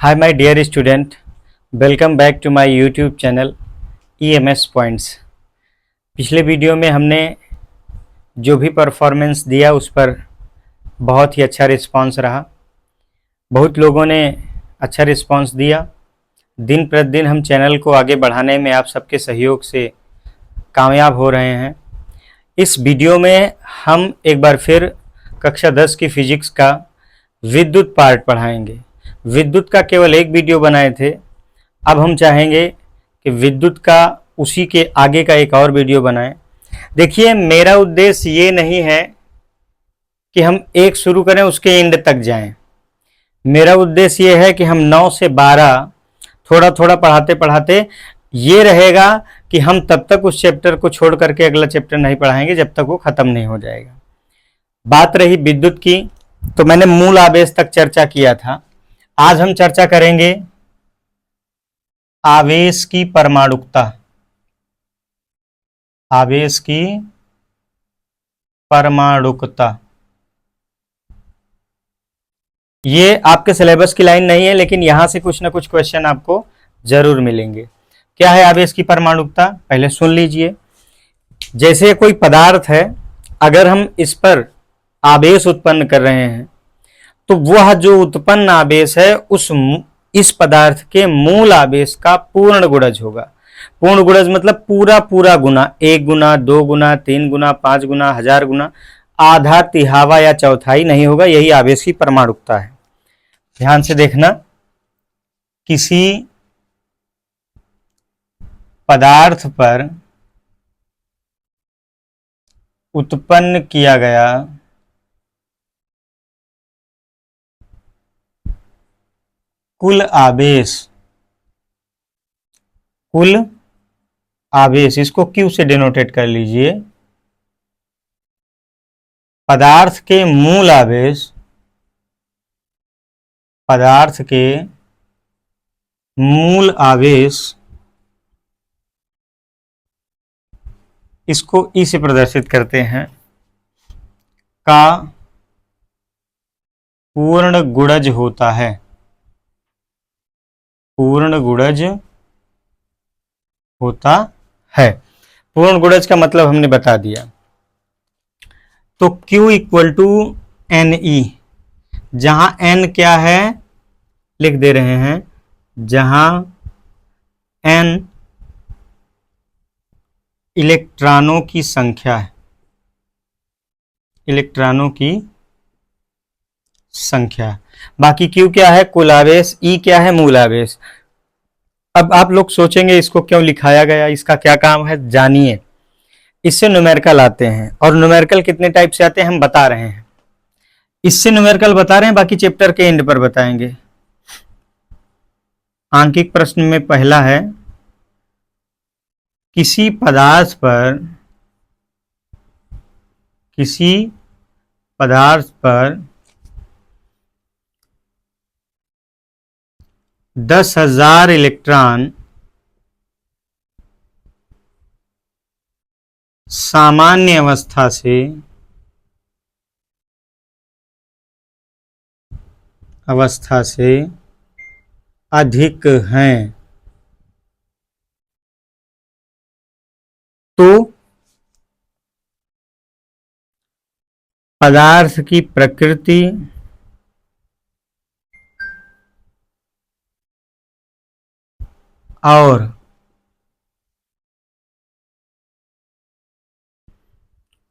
Hi my dear student, welcome back to my YouTube channel EMS Points। पिछले video में हमने जो भी परफॉर्मेंस दिया उस पर बहुत ही अच्छा रिस्पांस रहा। बहुत लोगों ने अच्छा रिस्पांस दिया। दिन प्रतिदिन हम चैनल को आगे बढ़ाने में आप सबके सहयोग से कामयाब हो रहे हैं। इस वीडियो में हम एक बार फिर कक्षा 10 की फिजिक्स का विद्युत पार्ट पढ़ाएंगे। विद्युत का केवल एक वीडियो बनाए थे, अब हम चाहेंगे कि विद्युत का उसी के आगे का एक और वीडियो बनाएं। देखिए, मेरा उद्देश्य ये नहीं है कि हम एक शुरू करें उसके एंड तक जाएं। मेरा उद्देश्य ये है कि हम 9 से 12 थोड़ा थोड़ा पढ़ाते पढ़ाते ये रहेगा कि हम तब तक उस चैप्टर को छोड़ करके अगला चैप्टर नहीं पढ़ाएंगे जब तक वो खत्म नहीं हो जाएगा। बात रही विद्युत की, तो मैंने मूल आवेश तक चर्चा किया था। आज हम चर्चा करेंगे आवेश की परमाणुकता। आवेश की परमाणुकता ये आपके सिलेबस की लाइन नहीं है, लेकिन यहां से कुछ ना कुछ क्वेश्चन आपको जरूर मिलेंगे। क्या है आवेश की परमाणुकता, पहले सुन लीजिए। जैसे कोई पदार्थ है, अगर हम इस पर आवेश उत्पन्न कर रहे हैं तो वह जो उत्पन्न आवेश है इस पदार्थ के मूल आवेश का पूर्ण गुणज होगा। पूर्ण गुणज मतलब पूरा पूरा गुना, 1 गुना, 2 गुना, 3 गुना, 5 गुना, 1000 गुना, आधा, तिहावा या चौथाई नहीं होगा। यही आवेश की परमाणुकता है। ध्यान से देखना, किसी पदार्थ पर उत्पन्न किया गया कुल आवेश, इसको Q से डिनोटेट कर लीजिए। पदार्थ के मूल आवेश, पदार्थ के मूल आवेश, इसको E से प्रदर्शित करते हैं, का पूर्ण गुणज होता है। पूर्ण गुणज होता है। पूर्ण गुणज का मतलब हमने बता दिया। तो Q इक्वल टू NE, जहां N क्या है लिख दे रहे हैं, जहां N इलेक्ट्रॉनों की संख्या है, इलेक्ट्रॉनों की संख्या। बाकी Q क्या है, कुल आवेश, E क्या है, मूल आवेश। अब आप लोग सोचेंगे इसको क्यों लिखाया गया, इसका क्या काम है, जानिए। इससे न्यूमेरिकल आते हैं, और न्यूमेरिकल कितने टाइप से आते हैं हम बता रहे हैं। इससे न्यूमेरिकल बता रहे हैं, बाकी चैप्टर के एंड पर बताएंगे। आंकिक प्रश्न में पहला है, किसी पदार्थ पर 10,000 इलेक्ट्रॉन सामान्य अवस्था से अधिक हैं, तो पदार्थ की प्रकृति और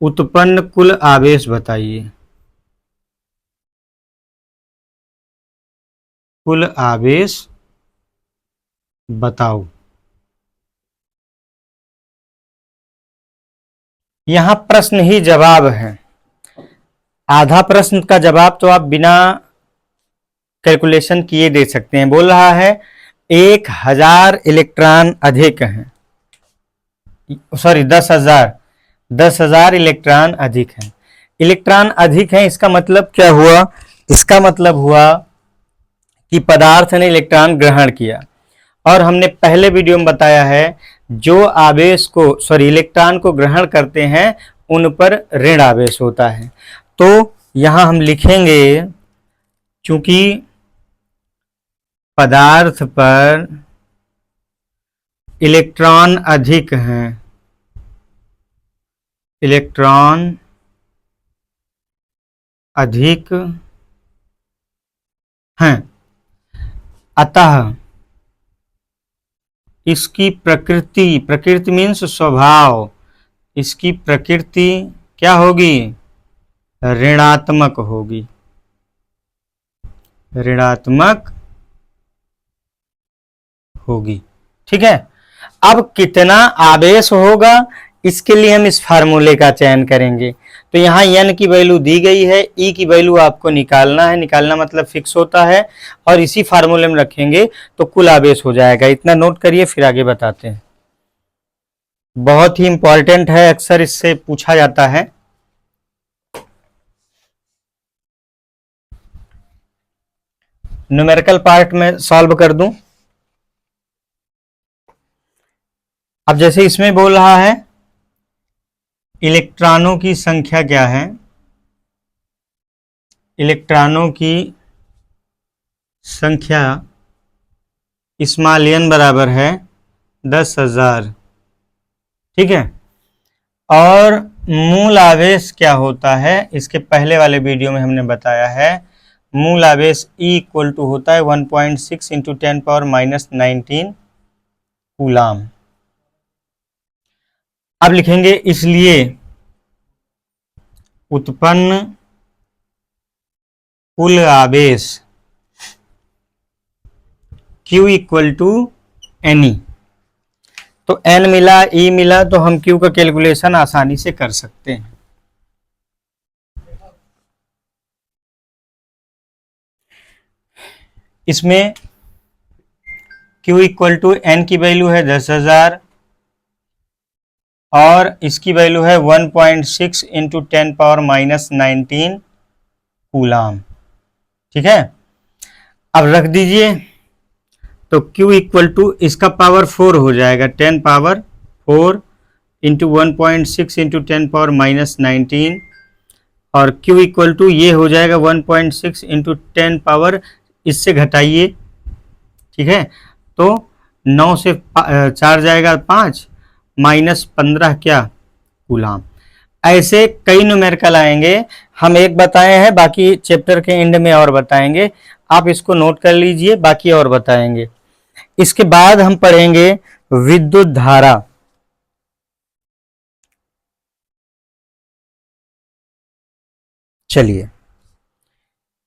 उत्पन्न कुल आवेश बताइए। कुल आवेश बताओ। यहां प्रश्न ही जवाब है। आधा प्रश्न का जवाब तो आप बिना कैलकुलेशन किए दे सकते हैं। बोल रहा है 1000 इलेक्ट्रॉन अधिक हैं, सॉरी 10,000 इलेक्ट्रॉन अधिक हैं। इलेक्ट्रॉन अधिक हैं, इसका मतलब क्या हुआ, इसका मतलब हुआ कि पदार्थ ने इलेक्ट्रॉन ग्रहण किया। और हमने पहले वीडियो में बताया है, जो आवेश को इलेक्ट्रॉन को ग्रहण करते हैं उन पर ऋण आवेश होता है। तो यहां हम लिखेंगे, चूंकि पदार्थ पर इलेक्ट्रॉन अधिक हैं, इलेक्ट्रॉन अधिक हैं, अतः इसकी प्रकृति, प्रकृति मीन्स स्वभाव, इसकी प्रकृति क्या होगी, ऋणात्मक होगी, ऋणात्मक होगी। ठीक है, अब कितना आवेश होगा इसके लिए हम इस फार्मूले का चयन करेंगे। तो यहाँ n की वैल्यू दी गई है, E की वैल्यू आपको निकालना है, निकालना मतलब फिक्स होता है, और इसी फार्मूले में रखेंगे तो कुल आवेश हो जाएगा। इतना नोट करिए, फिर आगे बताते हैं। बहुत ही इंपॉर्टेंट है, अक्सर इससे पूछा जाता है। न्यूमेरिकल पार्ट में सॉल्व कर दूं। अब जैसे इसमें बोल रहा है इलेक्ट्रॉनों की संख्या क्या है, इलेक्ट्रॉनों की संख्या स्मॉल n बराबर है 10,000। ठीक है, और मूल आवेश क्या होता है, इसके पहले वाले वीडियो में हमने बताया है, मूल आवेश E इक्वल टू होता है 1.6 इंटू 10⁻⁻19 कूलाम। अब लिखेंगे इसलिए उत्पन्न कुल आवेश Q इक्वल टू NE। तो N मिला, E मिला, तो हम Q का कैलकुलेशन आसानी से कर सकते हैं। इसमें Q इक्वल टू N की वैल्यू है 10,000 और इसकी वैल्यू है 1.6 इंटू 10⁻⁻19 कूलाम। ठीक है, अब रख दीजिए, तो Q इक्वल टू इसका पावर 4 हो जाएगा, 10 पावर 4 इंटू 1.6 इंटू 10⁻⁻19, और Q इक्वल टू ये हो जाएगा 1.6 इंटू 10 पावर, इससे घटाइए। ठीक है, तो 9 से 4 जाएगा 5, -15 क्या कूलाम। ऐसे कई न्यूमेरिकल आएंगे, हम एक बताए हैं, बाकी चैप्टर के एंड में और बताएंगे। आप इसको नोट कर लीजिए, बाकी और बताएंगे। इसके बाद हम पढ़ेंगे विद्युत धारा। चलिए,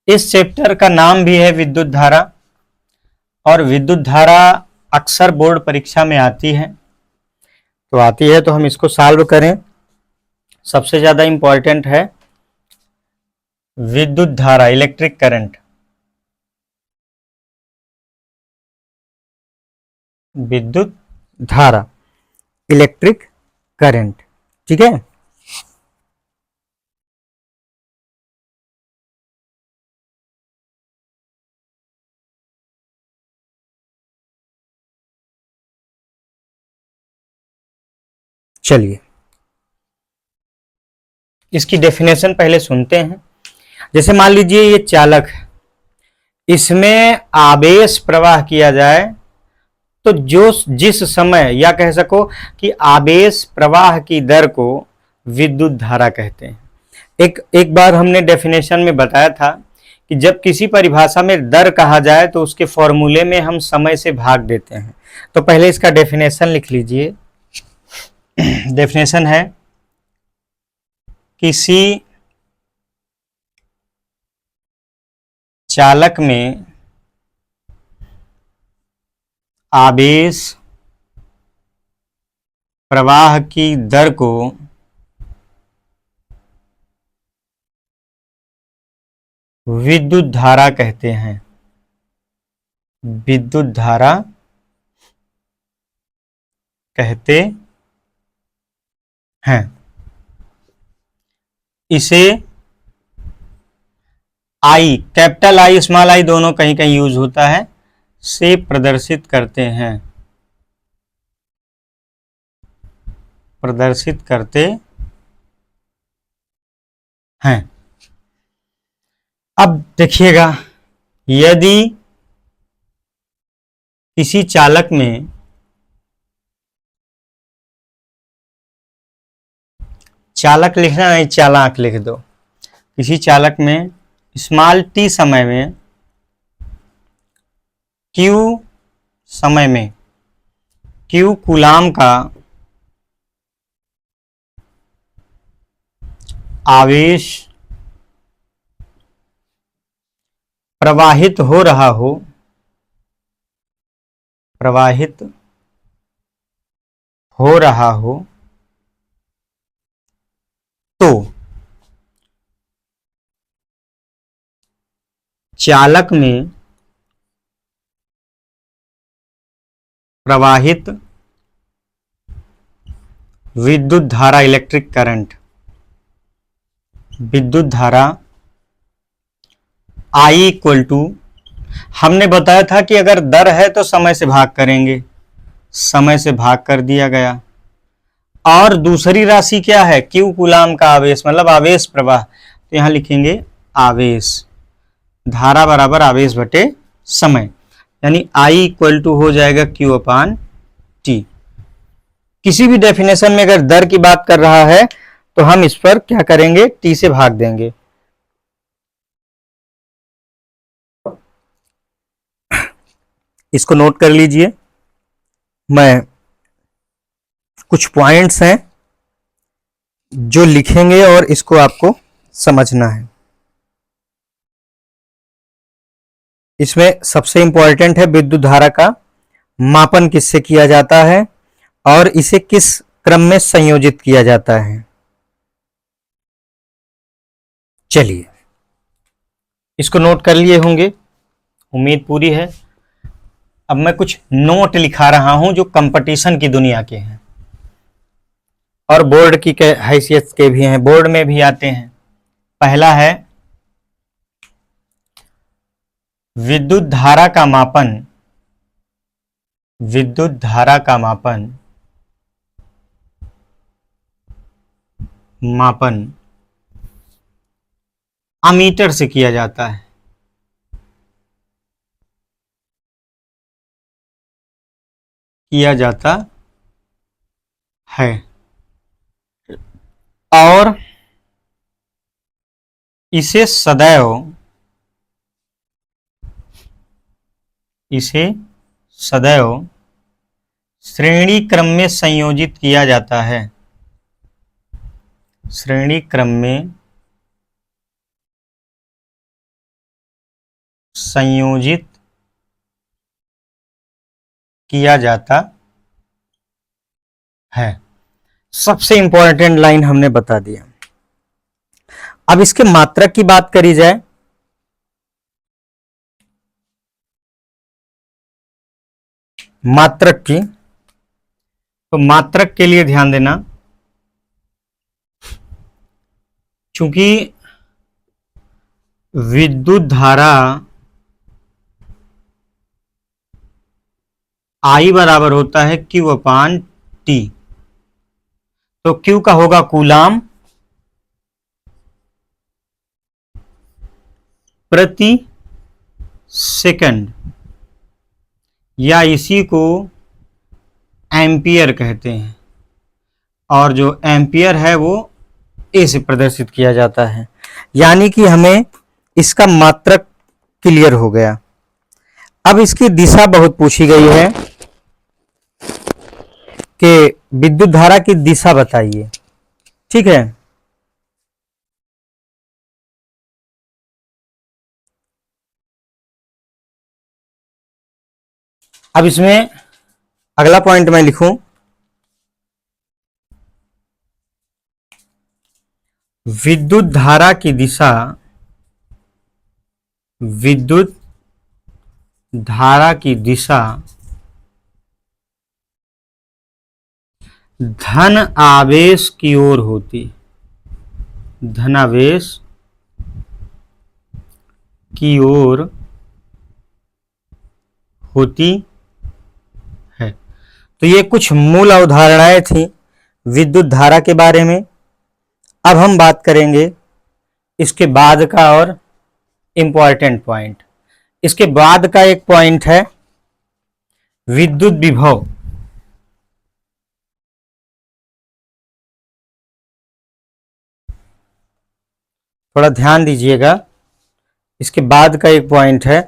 इस चैप्टर का नाम भी है विद्युत धारा, और विद्युत धारा अक्सर बोर्ड परीक्षा में आती है, तो हम इसको सॉल्व करें। सबसे ज्यादा इंपॉर्टेंट है विद्युत धारा, इलेक्ट्रिक करंट, विद्युत धारा, इलेक्ट्रिक करंट। ठीक है, चलिए इसकी डेफिनेशन पहले सुनते हैं। जैसे मान लीजिए ये चालक है, इसमें आवेश प्रवाह किया जाए, तो जो जिस समय, या कह सको कि आवेश प्रवाह की दर को विद्युत धारा कहते हैं। एक बार हमने डेफिनेशन में बताया था कि जब किसी परिभाषा में दर कहा जाए तो उसके फॉर्मूले में हम समय से भाग देते हैं। तो पहले इसका डेफिनेशन लिख लीजिए। डेफिनेशन है, किसी चालक में आवेश प्रवाह की दर को विद्युत धारा कहते हैं, विद्युत धारा कहते हैं। इसे आई, कैपिटल आई स्मॉल आई दोनों कहीं कहीं यूज होता है, से प्रदर्शित करते हैं, प्रदर्शित करते हैं। अब देखिएगा, यदि किसी चालक में चालक लिखना नहीं, चालाक लिख दो। किसी चालक में स्मॉल टी समय में, क्यू समय में, क्यू कूलाम का आवेश प्रवाहित हो रहा हो, प्रवाहित हो रहा हो, तो चालक में प्रवाहित विद्युत धारा, इलेक्ट्रिक करंट, विद्युत धारा I इक्वल टू, हमने बताया था कि अगर दर है तो समय से भाग करेंगे, समय से भाग कर दिया गया। और दूसरी राशि क्या है, क्यू कूलाम का आवेश, मतलब आवेश प्रवाह, तो यहां लिखेंगे आवेश, धारा बराबर आवेश बटे समय, यानी I इक्वल टू हो जाएगा Q अपान टी। किसी भी डेफिनेशन में अगर दर की बात कर रहा है तो हम इस पर क्या करेंगे, टी से भाग देंगे। इसको नोट कर लीजिए, मैं कुछ पॉइंट्स हैं जो लिखेंगे और इसको आपको समझना है। इसमें सबसे इंपॉर्टेंट है विद्युत धारा का मापन किससे किया जाता है और इसे किस क्रम में संयोजित किया जाता है। चलिए, इसको नोट कर लिए होंगे, उम्मीद पूरी है। अब मैं कुछ नोट लिखा रहा हूं जो कंपटीशन की दुनिया के हैं और बोर्ड की हैसियत के भी हैं, बोर्ड में भी आते हैं। पहला है विद्युत धारा का मापन, विद्युत धारा का मापन, मापन अमीटर से किया जाता है, किया जाता है। और इसे सदैव, इसे सदैव श्रेणी क्रम में संयोजित किया जाता है, श्रेणी क्रम में संयोजित किया जाता है। सबसे इंपॉर्टेंट लाइन हमने बता दिया। अब इसके मात्रक की बात करी जाए, मात्रक की, तो मात्रक के लिए ध्यान देना, चूंकि विद्युत धारा I बराबर होता है Q अपान टी, तो Q का होगा कूलाम प्रति सेकंड, या इसी को एम्पियर कहते हैं, और जो एम्पियर है वो ए से प्रदर्शित किया जाता है। यानी कि हमें इसका मात्रक क्लियर हो गया। अब इसकी दिशा बहुत पूछी गई है कि विद्युत धारा की दिशा बताइए, ठीक है। अब इसमें अगला पॉइंट मैं लिखूं, विद्युत धारा की दिशा, विद्युत धारा की दिशा धन आवेश की ओर होती, धनावेश की ओर होती है। तो ये कुछ मूल अवधारणाएं थी विद्युत धारा के बारे में। अब हम बात करेंगे इसके बाद का और इम्पॉर्टेंट पॉइंट। इसके बाद का एक पॉइंट है विद्युत विभव, थोड़ा ध्यान दीजिएगा, इसके बाद का एक पॉइंट है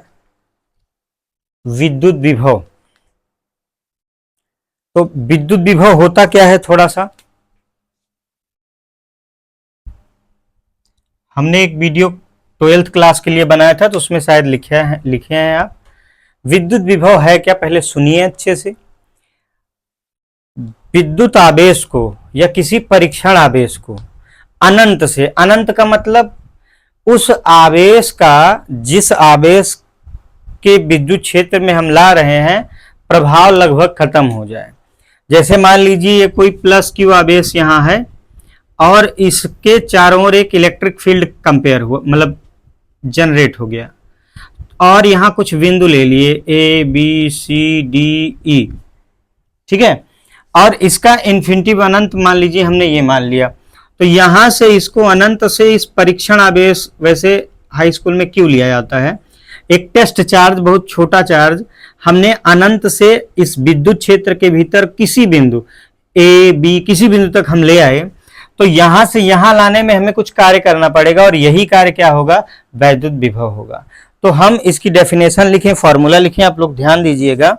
विद्युत विभव। तो विद्युत विभव होता क्या है, थोड़ा सा हमने एक वीडियो 12th क्लास के लिए बनाया था, तो उसमें शायद लिखे हैं आप। विद्युत विभव है क्या, पहले सुनिए अच्छे से। विद्युत आवेश को या किसी परीक्षण आवेश को अनंत से, अनंत का मतलब उस आवेश का जिस आवेश के विद्युत क्षेत्र में हम ला रहे हैं प्रभाव लगभग खत्म हो जाए। जैसे मान लीजिए ये कोई प्लस क्यू आवेश यहाँ है और इसके चारों ओर एक इलेक्ट्रिक फील्ड कंपेयर हुआ, मतलब जनरेट हो गया, और यहाँ कुछ बिंदु ले लिए A B C D E, ठीक है, और इसका इन्फिनिटिव अनंत मान लीजिए, हमने ये मान लिया। तो यहां से इसको अनंत से इस परीक्षण आवेश, वैसे हाई स्कूल में क्यों लिया जाता है, एक टेस्ट चार्ज, बहुत छोटा चार्ज, हमने अनंत से इस विद्युत क्षेत्र के भीतर किसी बिंदु ए बी किसी बिंदु तक हम ले आए, तो यहां से यहां लाने में हमें कुछ कार्य करना पड़ेगा, और यही कार्य क्या होगा, वैद्युत विभव होगा। तो हम इसकी डेफिनेशन लिखें, फॉर्मूला लिखें, आप लोग ध्यान दीजिएगा।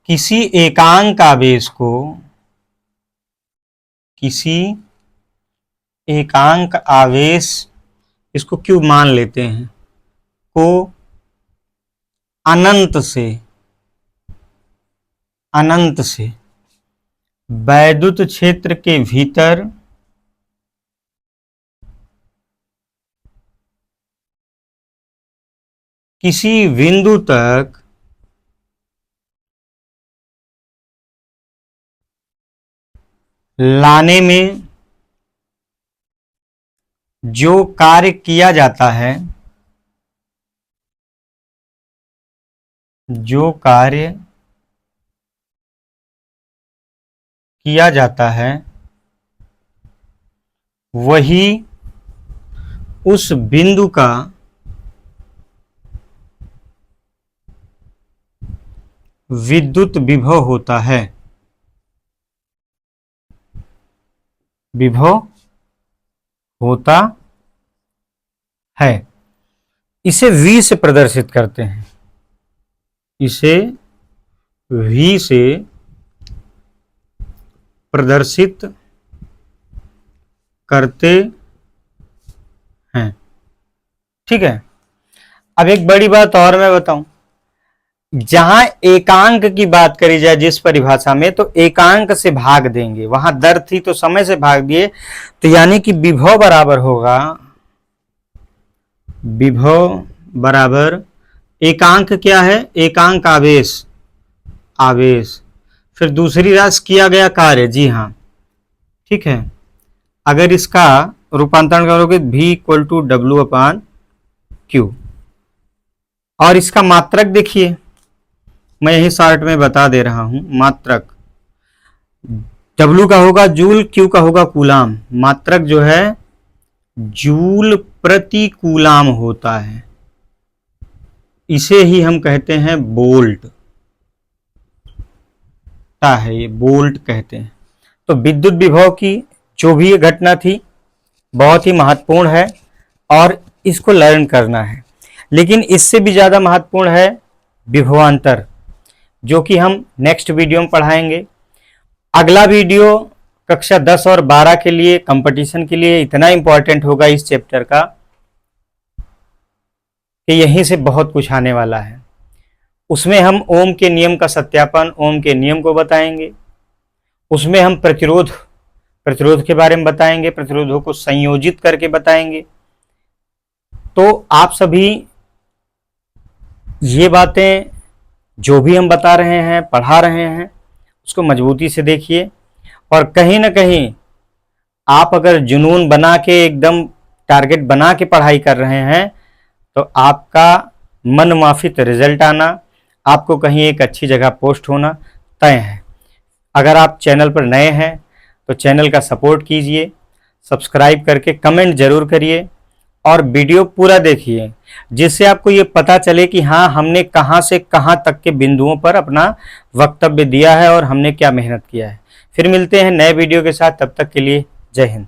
किसी एकांक आवेश को, किसी एकांक आवेश, इसको क्यों मान लेते हैं, को अनंत से वैद्युत क्षेत्र के भीतर किसी बिंदु तक लाने में जो कार्य किया जाता है, जो कार्य किया जाता है वही उस बिंदु का विद्युत विभव होता है। विभव होता है, इसे V से प्रदर्शित करते हैं, इसे V से प्रदर्शित करते हैं, ठीक है। अब एक बड़ी बात और मैं बताऊं, जहां एकांक की बात करी जाए जिस परिभाषा में, तो एकांक से भाग देंगे, वहां दर थी तो समय से भाग दिए, तो यानी कि विभव बराबर होगा, विभव बराबर एकांक क्या है, एकांक आवेश, आवेश, फिर दूसरी राशि किया गया कार्य, जी हाँ, ठीक है। अगर इसका रूपांतरण करोगे V इक्वल टू W/Q, और इसका मात्रक देखिए, मैं यही शॉर्ट में बता दे रहा हूं, मात्रक W का होगा जूल, Q का होगा कूलाम, मात्रक जो है जूल प्रति कूलाम होता है, इसे ही हम कहते हैं वोल्ट है, ये वोल्ट कहते हैं। तो विद्युत विभव की जो भी ये घटना थी बहुत ही महत्वपूर्ण है और इसको लर्न करना है, लेकिन इससे भी ज्यादा महत्वपूर्ण है विभवांतर, जो कि हम नेक्स्ट वीडियो में पढ़ाएंगे। अगला वीडियो कक्षा 10 और 12 के लिए, कंपटीशन के लिए इतना इंपॉर्टेंट होगा इस चैप्टर का कि यहीं से बहुत कुछ आने वाला है। उसमें हम ओम के नियम का सत्यापन, ओम के नियम को बताएंगे, उसमें हम प्रतिरोध के बारे में बताएंगे, प्रतिरोधों को संयोजित करके बताएंगे। तो आप सभी ये बातें जो भी हम बता रहे हैं, पढ़ा रहे हैं, उसको मजबूती से देखिए, और कहीं ना कहीं आप अगर जुनून बना के, एकदम टारगेट बना के पढ़ाई कर रहे हैं, तो आपका मनमाफिक रिजल्ट आना, आपको कहीं एक अच्छी जगह पोस्ट होना तय है। अगर आप चैनल पर नए हैं तो चैनल का सपोर्ट कीजिए, सब्सक्राइब करके कमेंट जरूर करिए और वीडियो पूरा देखिए, जिससे आपको ये पता चले कि हाँ, हमने कहाँ से कहाँ तक के बिंदुओं पर अपना वक्तव्य दिया है और हमने क्या मेहनत किया है। फिर मिलते हैं नए वीडियो के साथ, तब तक के लिए जय हिंद।